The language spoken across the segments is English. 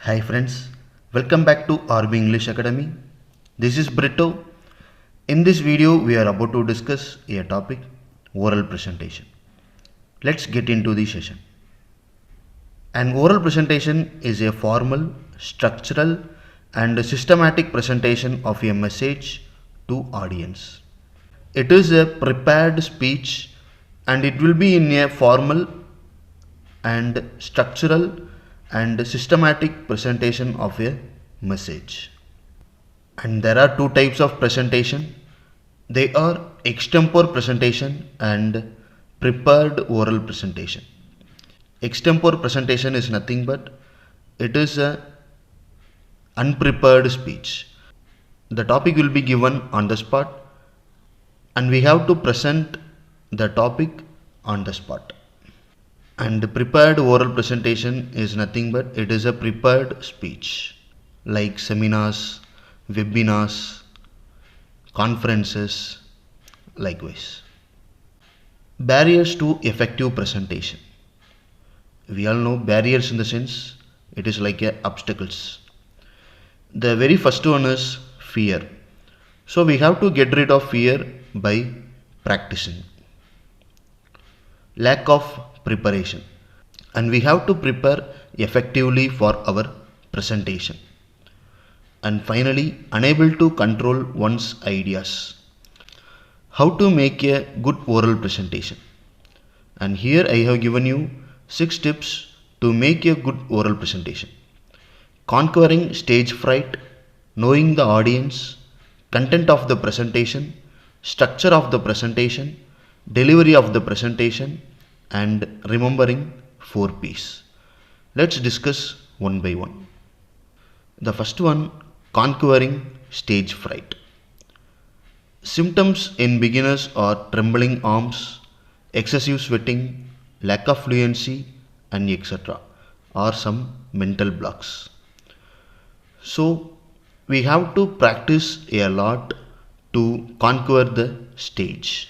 Hi friends, welcome back to RB English Academy. This is Brito. In this video, we are about to discuss a topic, oral presentation. Let's get into the session. An oral presentation is a formal, structural, and systematic presentation of a message to audience. It is a prepared speech and it will be in a formal and structural and systematic presentation of a message. And there are two types of presentation. They are extempore presentation and prepared oral presentation. Extempore presentation is nothing but it is a unprepared speech. The topic will be given on the spot and we have to present the topic on the spot. And prepared oral presentation is nothing but it is a prepared speech like seminars, webinars, conferences, likewise. Barriers to effective presentation. We all know barriers in the sense it is like obstacles. The very first one is fear. So we have to get rid of fear by practicing. Lack of preparation, and we have to prepare effectively for our presentation. And finally, unable to control one's ideas. How to make a good oral presentation? And here I have given you 6 tips to make a good oral presentation. Conquering stage fright, knowing the audience, content of the presentation, structure of the presentation, delivery of the presentation, and remembering 4 P's. Let's discuss one by one. The first one, conquering stage fright. Symptoms in beginners are trembling arms, excessive sweating, lack of fluency, and etc. are some mental blocks. So we have to practice a lot to conquer the stage.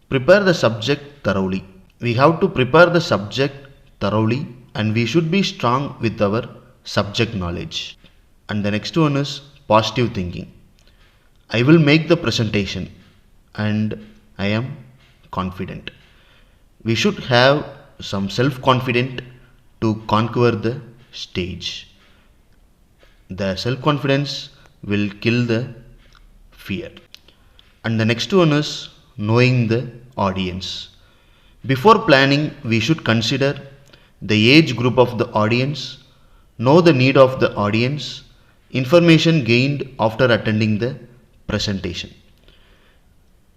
Prepare the subject thoroughly. We have to prepare the subject thoroughly and we should be strong with our subject knowledge. And the next one is positive thinking. I will make the presentation and I am confident. We should have some self-confidence to conquer the stage. The self-confidence will kill the fear. And the next one is knowing the audience. Before planning, we should consider the age group of the audience, know the need of the audience, information gained after attending the presentation.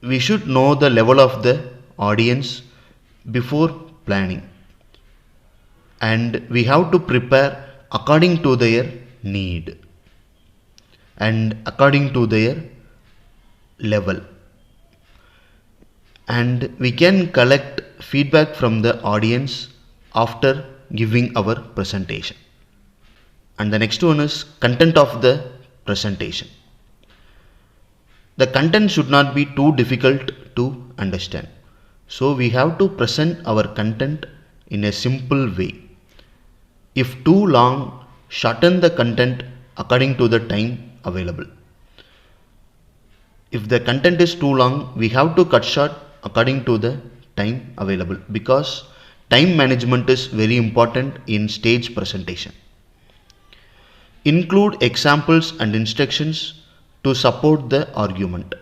We should know the level of the audience before planning. And we have to prepare according to their need and according to their level. And we can collect feedback from the audience after giving our presentation. And the next one is content of the presentation. The content should not be too difficult to understand. So we have to present our content in a simple way. If too long, shorten the content according to the time available. If the content is too long, we have to cut short according to the time available because time management is very important in stage presentation. Include examples and instructions to support the argument.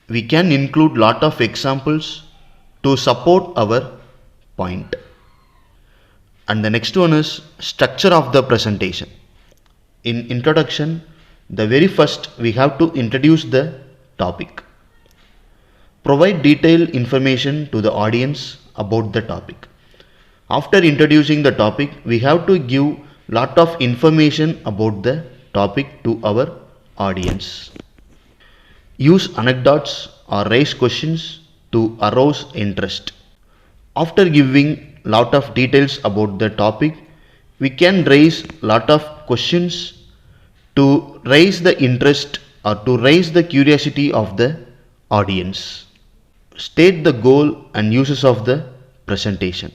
We can include lot of examples to support our point. And the next one is structure of the presentation. In introduction, the very first we have to introduce the topic. Provide detailed information to the audience about the topic. After introducing the topic, we have to give lot of information about the topic to our audience. Use anecdotes or raise questions to arouse interest. After giving lot of details about the topic, we can raise lot of questions to raise the interest or to raise the curiosity of the audience. State the goal and uses of the presentation.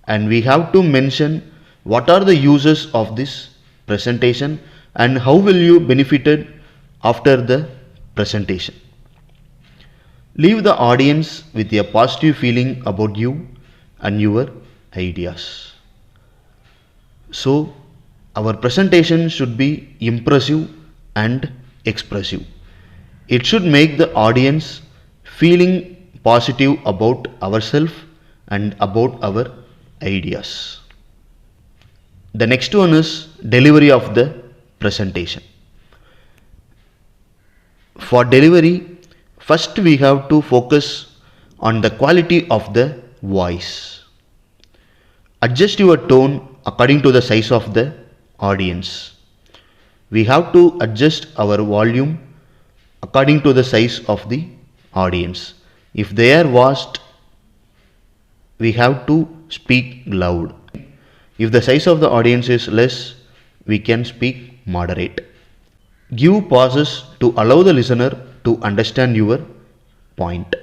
And we have to mention What are the uses of this presentation and how will you benefited after the presentation? Leave the audience with a positive feeling about you and your ideas. So, our presentation should be impressive and expressive. It should make the audience feeling positive about ourselves and about our ideas. The next one is delivery of the presentation. For delivery, first we have to focus on the quality of the voice. Adjust your tone according to the size of the audience. We have to adjust our volume according to the size of the audience. If they are vast, we have to speak loud. If the size of the audience is less, we can speak moderate. Give pauses to allow the listener to understand your point.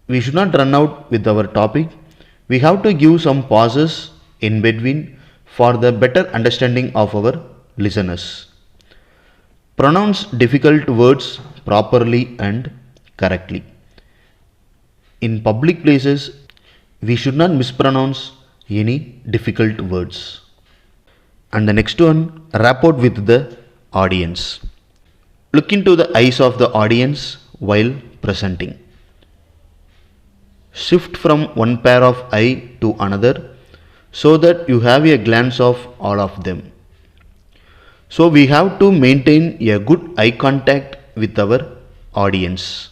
We should not run out with our topic. We have to give some pauses in between for the better understanding of our listeners. Pronounce difficult words properly and correctly. In public places, we should not mispronounce any difficult words. And the next one, rapport with the audience. Look into the eyes of the audience while presenting. Shift from one pair of eye to another so that you have a glance of all of them. So we have to maintain a good eye contact with our audience.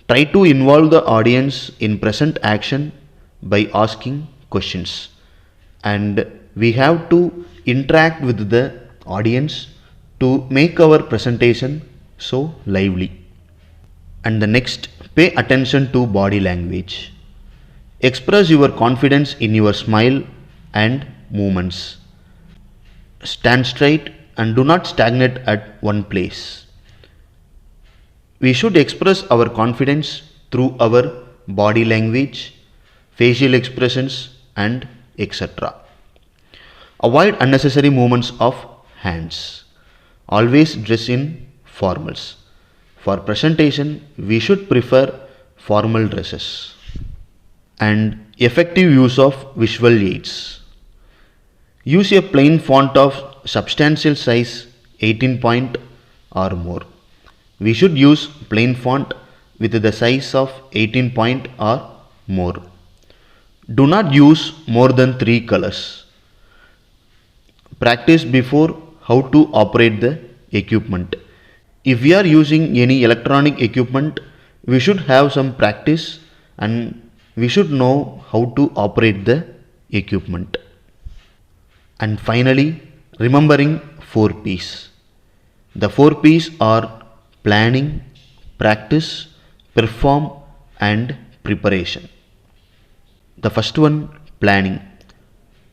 Try to involve the audience in present action by asking questions, and we have to interact with the audience to make our presentation so lively. And the next, pay attention to body language. Express your confidence in your smile and movements. Stand straight and do not stagnate at one place. We should express our confidence through our body language, facial expressions, and etc. Avoid unnecessary movements of hands. Always dress in formals. For presentation, we should prefer formal dresses. And effective use of visual aids. Use a plain font of substantial size 18 point or more. We should use plain font with the size of 18 point or more. Do not use more than 3 colors. Practice before how to operate the equipment. If we are using any electronic equipment, we should have some practice and we should know how to operate the equipment. And finally, remembering 4 P's. The 4 P's are planning, practice, perform, and preparation. The first one, planning.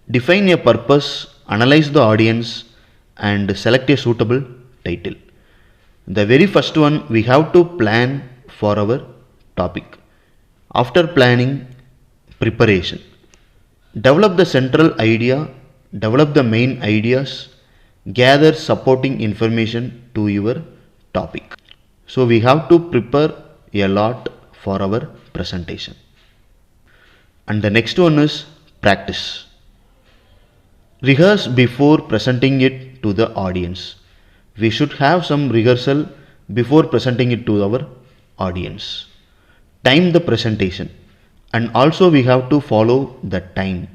Define a purpose, analyze the audience, and select a suitable title. The very first one, we have to plan for our topic. After planning, preparation. Develop the central idea, develop the main ideas, gather supporting information to your topic. So we have to prepare a lot for our presentation. And the next one is practice. Rehearse before presenting it to the audience. We should have some rehearsal before presenting it to our audience. Time the presentation, and also we have to follow the time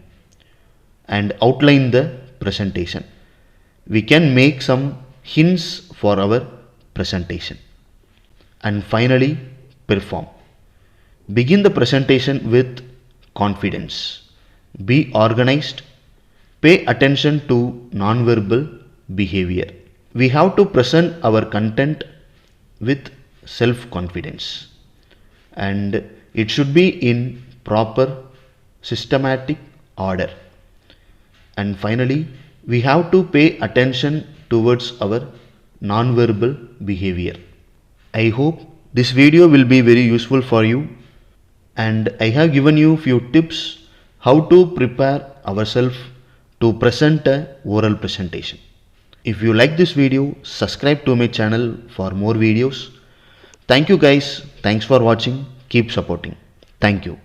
and outline the presentation. We can make some hints for our presentation. And finally, perform. Begin the presentation with confidence. Be organized. Pay attention to non-verbal behavior. We have to present our content with self-confidence, and it should be in proper systematic order. And finally, we have to pay attention towards our non-verbal behavior. I hope this video will be very useful for you, and I have given you few tips how to prepare ourselves to present a oral presentation. If you like this video, subscribe to my channel for more videos. Thank you guys. Thanks for watching. Keep supporting. Thank you.